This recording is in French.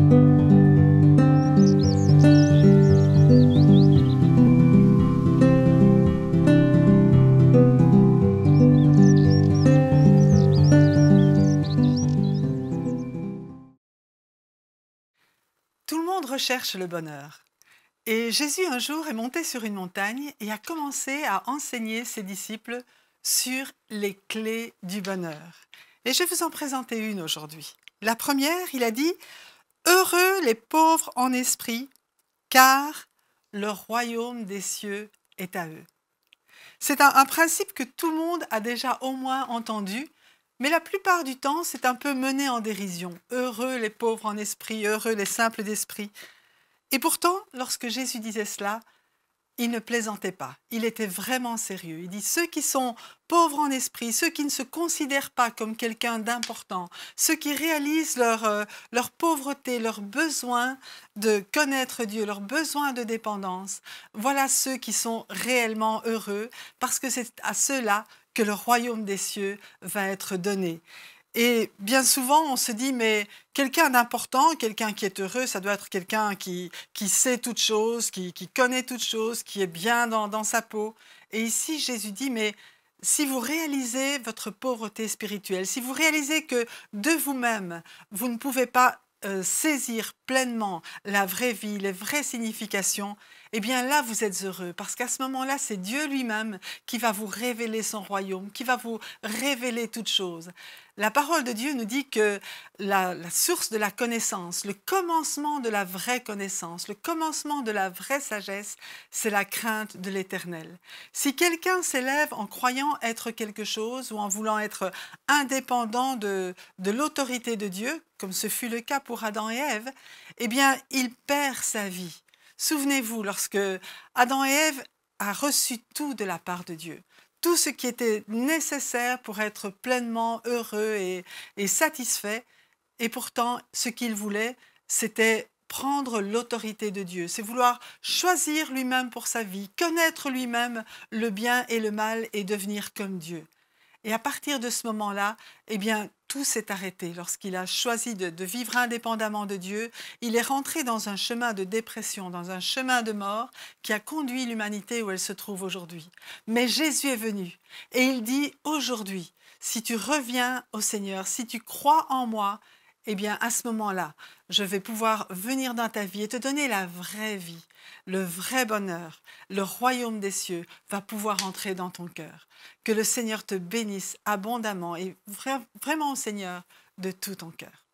Tout le monde recherche le bonheur. Et Jésus un jour est monté sur une montagne et a commencé à enseigner ses disciples sur les clés du bonheur. Et je vais vous en présenter une aujourd'hui. La première, il a dit « Heureux les pauvres en esprit, car le royaume des cieux est à eux. » C'est un principe que tout le monde a déjà au moins entendu, mais la plupart du temps, c'est un peu mené en dérision. Heureux les pauvres en esprit, heureux les simples d'esprit. Et pourtant, lorsque Jésus disait cela, il ne plaisantait pas. Il était vraiment sérieux. Il dit, ceux qui sont pauvres en esprit, ceux qui ne se considèrent pas comme quelqu'un d'important, ceux qui réalisent leur pauvreté, leur besoin de connaître Dieu, leur besoin de dépendance, voilà ceux qui sont réellement heureux, parce que c'est à ceux-là que le royaume des cieux va être donné. Et bien souvent, on se dit, mais quelqu'un d'important, quelqu'un qui est heureux, ça doit être quelqu'un qui sait toutes choses, qui connaît toutes choses, qui est bien dans sa peau. Et ici, Jésus dit, mais si vous réalisez votre pauvreté spirituelle, si vous réalisez que de vous-même, vous ne pouvez pas saisir pleinement la vraie vie, les vraies significations, eh bien là, vous êtes heureux, parce qu'à ce moment-là, c'est Dieu lui-même qui va vous révéler son royaume, qui va vous révéler toutes choses. La parole de Dieu nous dit que la source de la connaissance, le commencement de la vraie connaissance, le commencement de la vraie sagesse, c'est la crainte de l'Éternel. Si quelqu'un s'élève en croyant être quelque chose ou en voulant être indépendant de l'autorité de Dieu, comme ce fut le cas pour Adam et Ève, eh bien, il perd sa vie. Souvenez-vous, lorsque Adam et Ève a reçu tout de la part de Dieu, tout ce qui était nécessaire pour être pleinement heureux et satisfait, et pourtant, ce qu'il voulait, c'était prendre l'autorité de Dieu, c'est vouloir choisir lui-même pour sa vie, connaître lui-même le bien et le mal et devenir comme Dieu. Et à partir de ce moment-là, eh bien, tout s'est arrêté. Lorsqu'il a choisi de vivre indépendamment de Dieu, il est rentré dans un chemin de dépression, dans un chemin de mort qui a conduit l'humanité où elle se trouve aujourd'hui. Mais Jésus est venu et il dit aujourd'hui, si tu reviens au Seigneur, si tu crois en moi, eh bien, à ce moment-là, je vais pouvoir venir dans ta vie et te donner la vraie vie, le vrai bonheur. Le royaume des cieux va pouvoir entrer dans ton cœur. Que le Seigneur te bénisse abondamment et vraiment, Seigneur, de tout ton cœur.